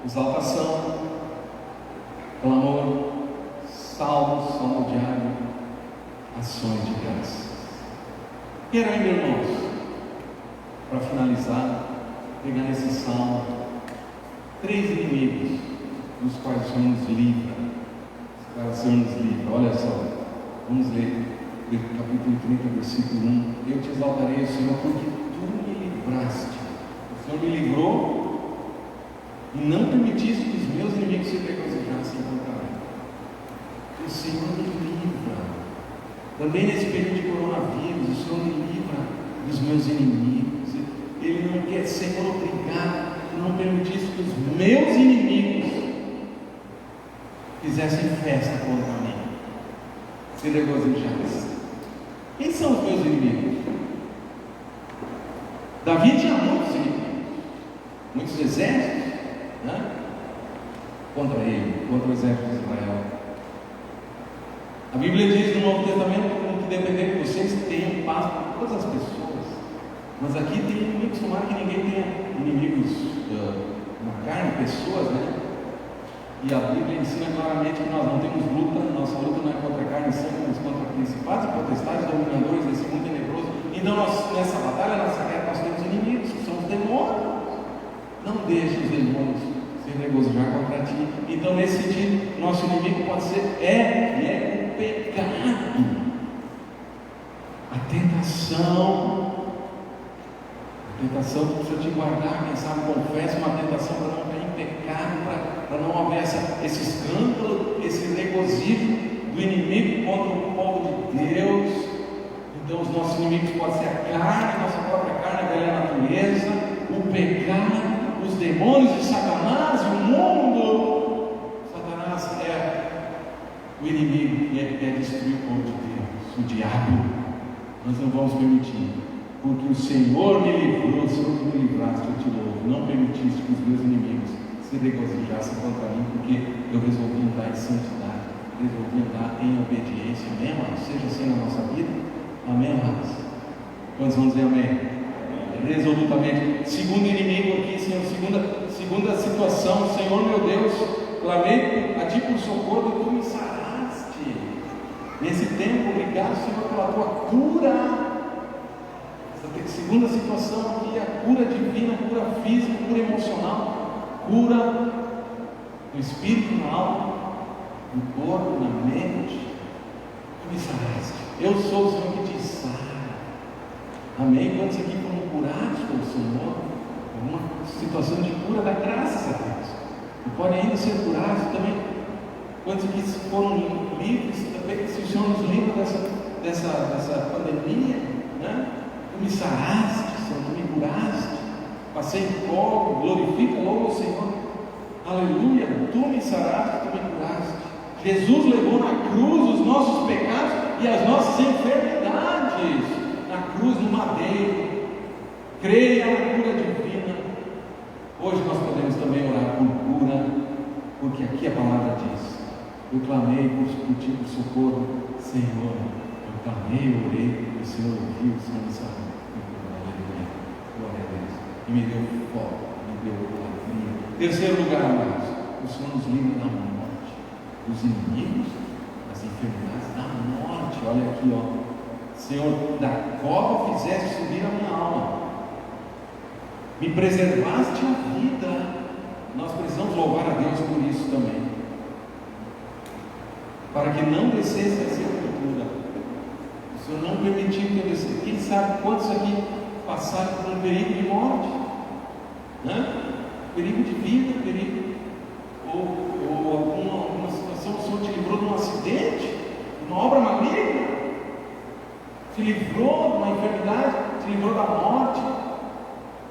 exaltação, clamor, salmo diário, ações de graça. Quero ainda, irmãos, para finalizar, pegar nesse salmo 3 inimigos dos quais o Senhor nos livra. O Senhor nos livra. Olha só, vamos ler capítulo 30, versículo 1. Eu te exaltarei, Senhor, porque tu me livraste. O Senhor me livrou e não permitiste que os meus inimigos se regozijassem contra mim. O Senhor me livra. Também nesse período de coronavírus, o Senhor me livra dos meus inimigos. Ele não quer, Senhor, obrigado, não permitisse que os meus inimigos fizessem festa contra mim, se regozijassem. Quem são os meus inimigos? Davi tinha muitos inimigos, muitos exércitos, né? Contra ele, contra o exército de Israel. A Bíblia diz no Novo Testamento que depender de vocês tenham paz por todas as pessoas. Mas aqui tem inimigos, tomara que ninguém tenha inimigos na carne, pessoas, né? E a Bíblia ensina claramente que nós não temos luta, nossa luta não é contra a carne e sangue, mas contra principados e potestades, dominadores desse mundo tenebroso. Então nessa batalha, nessa guerra, nós temos inimigos, que são os demônios. Não deixe os demônios se regozijar contra ti. Então, nesse sentido, nosso inimigo pode ser, e é pecado. A tentação precisa te guardar, quem sabe confessa uma tentação para não cair em pecado, para não haver esse escândalo, esse regozijo do inimigo contra o povo de Deus. Então os nossos inimigos podem ser a carne, nossa própria carne, a velha natureza, o pecado, os demônios de Satanás e o mundo. Satanás é o inimigo que quer destruir o povo de Deus, o diabo. Nós não vamos permitir, porque o Senhor me livrou, o Senhor que me livraste, eu te louvo. Não permitiste que os meus inimigos se regozijassem contra mim, porque eu resolvi andar em santidade, resolvi andar em obediência. Amém, amados? Seja assim na nossa vida. Amém, amados? Quantos vão dizer amém? Resolutamente. Segundo inimigo aqui, Senhor, segunda situação, Senhor meu Deus, clamei a ti por socorro e tu me saraste. Nesse tempo, obrigado, Senhor, pela tua cura. Essa segunda situação aqui é a cura divina, cura física, cura emocional, cura no espírito, na alma, no corpo, na mente. Tu me saraste. Eu sou o Senhor que te sara. Amém? Quantos aqui foram curados pelo Senhor? Uma situação de cura, dá graças a Deus. E podem ainda ser curados também. Quantos aqui foram livres também? Se o Senhor nos livra dessa pandemia, né? Tu me saraste, Senhor, tu me curaste. Passei em colo, glorifica logo o Senhor. Aleluia, tu me saraste, tu me curaste. Jesus levou na cruz os nossos pecados e as nossas enfermidades, na cruz, no madeiro. Creia na cura divina. Hoje nós podemos também orar por cura, porque aqui a palavra diz: eu clamei por ti por socorro, Senhor. Eu clamei, eu orei, o Senhor ouviu, o Senhor me sarou. Aleluia, glória a Deus. E me deu foco, me deu alegria. Terceiro lugar, amados, o Senhor nos livra da morte, dos inimigos, das enfermidades, da morte. Olha aqui, ó. Senhor, da cova fizeste subir a minha alma, me preservaste a vida. Nós precisamos louvar a Deus por isso também, para que não descesse a sepultura. O Senhor não permitiu que eu descesse. Quem sabe quantos aqui passaram por um perigo de morte, né? Perigo de vida, perigo, ou alguma situação. O Senhor te livrou de um acidente, de uma obra maligna, te livrou de uma enfermidade, te livrou da morte.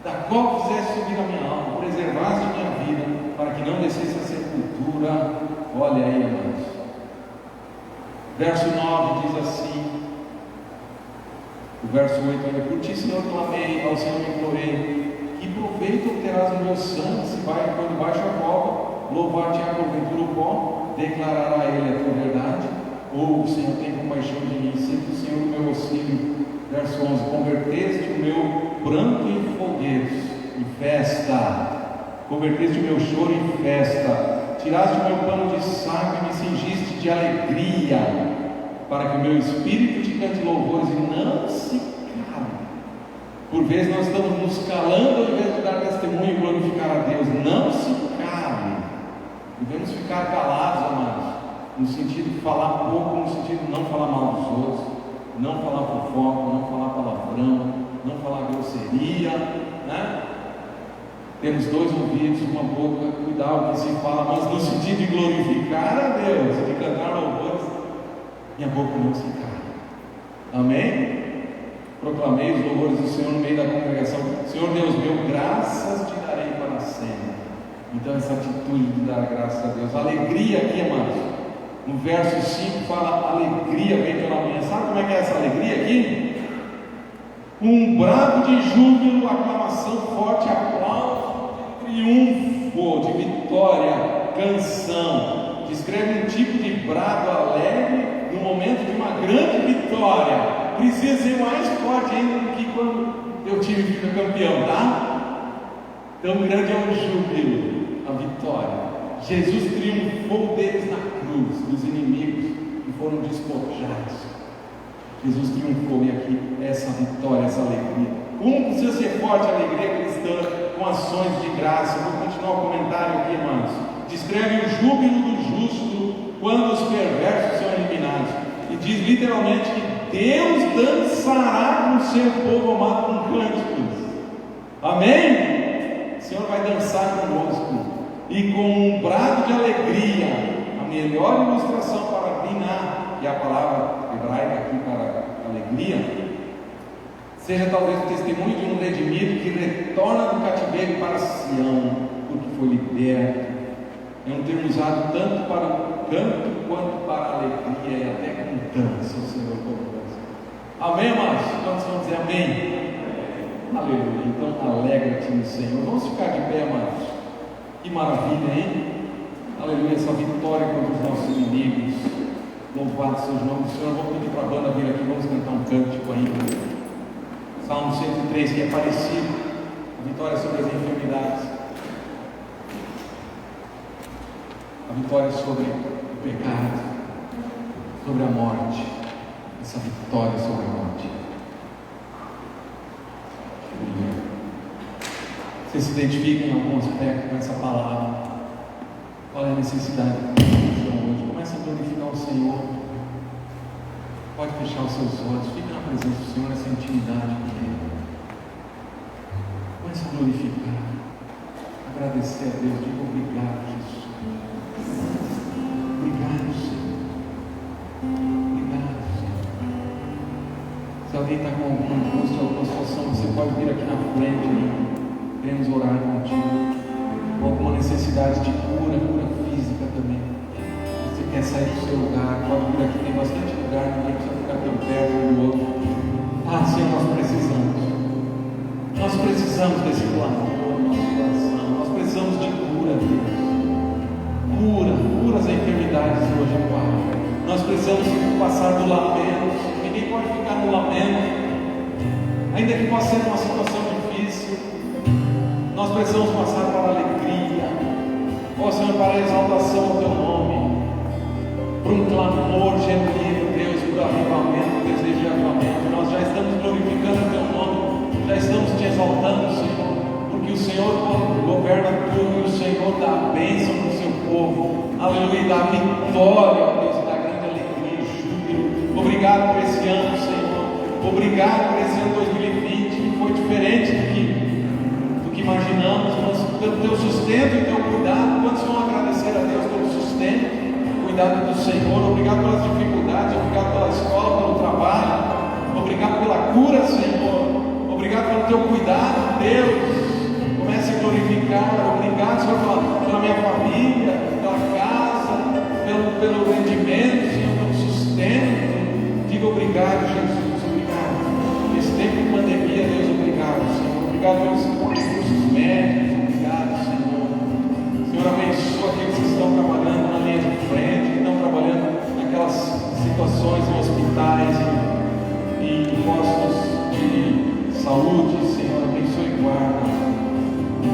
Da qual fizeste subir a minha alma, preservaste a minha vida, para que não descesse a sepultura. Olha aí, amados. Verso 9 diz assim, o verso 8: olha, por ti, Senhor, clamei, ao Senhor me implorei, que proveito obterás no meu sangue, se vai, quando baixo a cova, louvar-te-á porventura o pó, declarará ele a tua verdade, ou o Senhor tem compaixão de mim, sempre o Senhor o meu auxílio. Verso 11: converteste o meu pranto em fogueiros, em festa, converteste o meu choro em festa, tiraste o meu pano de saco e me cingiste de alegria, para que o meu espírito te cante louvores e não se cale. Por vezes nós estamos nos calando ao invés de dar testemunho e glorificar a Deus. Não se cale. Devemos ficar calados, amados, no sentido de falar pouco, no sentido de não falar mal dos outros, não falar fofoca, não falar palavrão, não falar grosseria, né? Temos dois ouvidos, uma boca, cuidar o que se fala, mas no sentido de glorificar a Deus, de cantar louvores, minha boca não se cala. Amém? Proclamei os louvores do Senhor no meio da congregação. Senhor Deus meu, graças te darei para sempre. Então essa atitude de dar graças a Deus, alegria aqui, amados. No verso 5 fala alegria vem pela manhã. Sabe como é que é essa alegria aqui? Um brado de júbilo, aclamação forte, aplauso de triunfo, de vitória, canção. Descreve um tipo de brado alegre no momento de uma grande vitória. Precisa ser mais forte ainda do que quando eu time fica campeão, tá? Tão grande é o júbilo, a vitória. Jesus triunfou deles na cruz, dos inimigos que foram despojados. Jesus triunfou, e aqui essa vitória, essa alegria. Como precisa ser forte a alegria cristã com ações de graça? Eu vou continuar o comentário aqui, irmãos. Descreve o júbilo do justo quando os perversos são eliminados. diz literalmente que Deus dançará com o seu povo amado com cânticos. Amém? O Senhor vai dançar conosco e com um brado de alegria. A melhor ilustração para Binah, que é a palavra hebraica aqui para alegria, seja talvez o testemunho de um redimido que retorna do cativeiro para Sião, porque foi liberto. É um termo usado tanto para o canto quanto para a alegria e até com dança, o Senhor conosco. Amém, amados? Quantos vão dizer amém? Aleluia. Então alegra-te no Senhor. Vamos ficar de pé, amados. Que maravilha, hein? Aleluia, essa vitória contra os nossos inimigos. Louvado seja o nome do Senhor. Vamos pedir para a banda vir aqui, vamos cantar um cântico ainda. Salmo 103, que é parecido. A vitória sobre as enfermidades. A vitória sobre o pecado, sobre a morte. Essa vitória sobre a morte. Você se identifica em algum aspecto com essa palavra? Qual é a necessidade hoje? Comece a glorificar o Senhor. Pode fechar os seus olhos. Fique na presença do Senhor, nessa intimidade com Ele. Comece a glorificar. Agradecer a Deus. Diga obrigado, Jesus. Obrigado, Senhor. Obrigado, Senhor. Se alguém está com alguma angústia, alguma situação, você pode vir aqui na frente e queremos orar contigo. Com alguma necessidade de cura física também. Você quer sair do seu lugar, pode vir aqui, tem bastante lugar, ninguém precisa ficar tão perto um do outro. Ah, Senhor, nós precisamos. Nós precisamos desse clamor no nosso coração. Nós precisamos de cura, Deus. Cura as enfermidades hoje, Pai. Nós precisamos passar do lamento. Ninguém pode ficar no lamento, ainda que possa ser uma situação difícil. Nós precisamos passar para a alegria, ó Senhor, para a exaltação do Teu nome, para um clamor genuíno, Deus, por avivamento, desejo de avivamento. Nós já estamos glorificando o Teu nome, já estamos Te exaltando, Senhor, porque o Senhor governa tudo, e o Senhor dá a bênção para o Seu povo, aleluia, dá a vitória, ó Deus, dá grande alegria e júbilo. Obrigado por esse ano, Senhor, obrigado por esse ano 2020, que foi diferente do que imaginamos, mas pelo Teu sustento e Teu cuidado. Quantos vão agradecer a Deus pelo sustento, cuidado do Senhor? Obrigado pelas dificuldades, obrigado pela escola, pelo trabalho, obrigado pela cura, Senhor, obrigado pelo Teu cuidado, Deus. Comece a glorificar. Obrigado, Senhor, pela minha família, pela casa, pelo rendimento, Senhor, pelo sustento. Diga obrigado, Jesus, obrigado. Nesse tempo de pandemia, Deus, obrigado, Senhor. Obrigado pelos recursos médicos, obrigado, Senhor. Senhor, abençoa aqueles que estão trabalhando na linha de frente, que estão trabalhando naquelas situações em hospitais e postos de saúde, Senhor. Abençoe e guarda.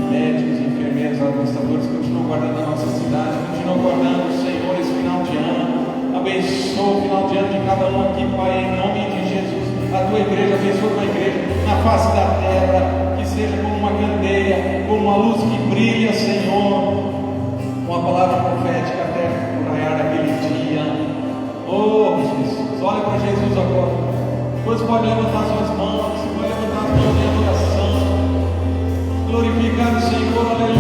Médicos, enfermeiros, administradores, continuam guardando a nossa cidade, continuam guardando, Senhor, esse final de ano. Abençoa o final de ano de cada um aqui, Pai, em nome de Jesus. A Tua igreja, abençoa a Tua igreja na face da terra, que seja como uma candeia, como uma luz que brilha, Senhor, com a palavra profética até o raiar daquele dia. Oh, Jesus, olha para Jesus agora. Depois pode levantar suas mãos, você pode levantar as mãos em adoração, glorificar o Senhor, aleluia.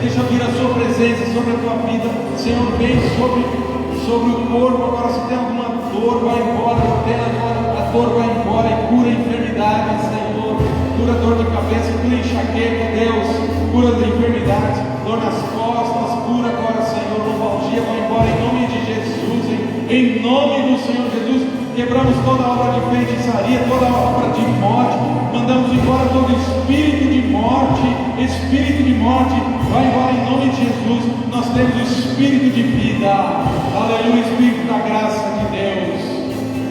Deixa vir a Sua presença sobre a tua vida, Senhor. Vem sobre o corpo. Agora, se tem alguma dor, vai embora. A dor vai embora e cura a enfermidade, Senhor. Cura dor de cabeça, cura enxaqueca, Deus. Cura de enfermidades, dor nas costas, cura agora, Senhor. Nostalgia vai embora em nome de Jesus. Em nome do Senhor Jesus, quebramos toda obra de feitiçaria, toda obra de morte. Mandamos embora todo espírito de morte. Espírito de morte, vai embora em nome de Jesus. Nós temos o espírito de vida. Aleluia, espírito da graça de Deus.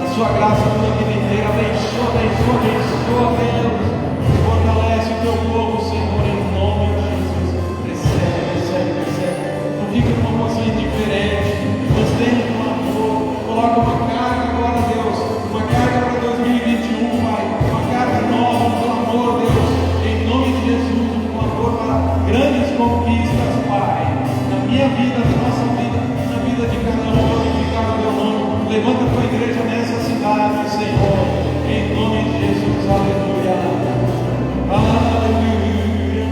A Sua graça toda a vida inteira. Abençoa, abençoa, abençoa, Deus. Fortalece o Teu povo, Senhor, em nome de Jesus. Recebe, recebe, recebe. Não fica numa posição indiferente. Mantenha no amor. Coloca uma carga agora, Deus. Uma carga para 2021, Pai. Uma carga nova, um clamor, Deus. Em nome de Jesus, um clamor para grandes conquistas, Pai. Na minha vida, na nossa vida, na vida de cada um, glorificar o Teu nome. Levanta a Tua igreja aleluia, aleluia.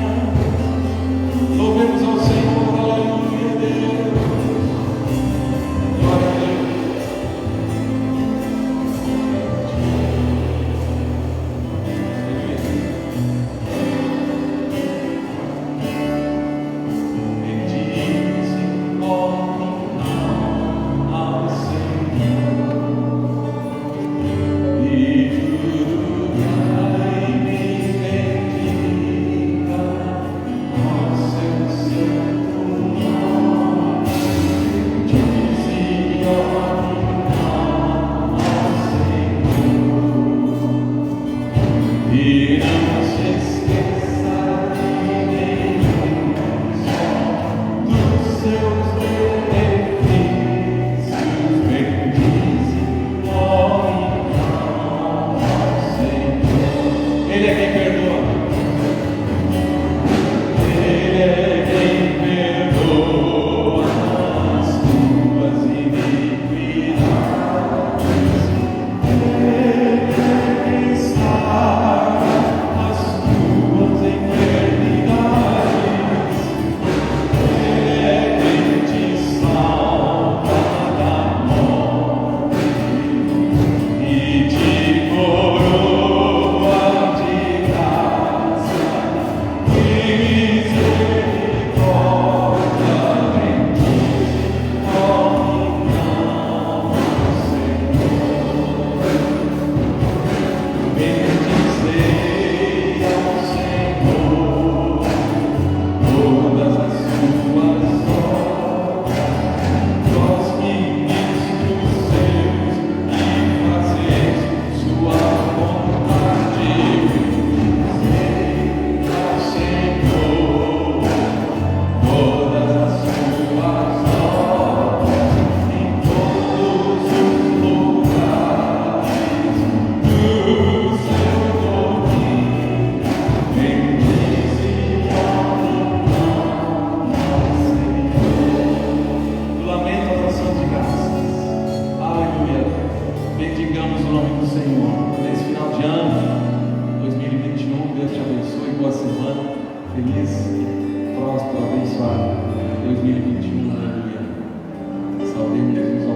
Louvemos ao Senhor, aleluia, Deus. Glória a Deus. Bendigamos o nome do Senhor. Nesse final de ano, 2021, Deus te abençoe. Boa semana. Feliz, próspero, abençoado 2021. Aleluia. Saudemos Jesus.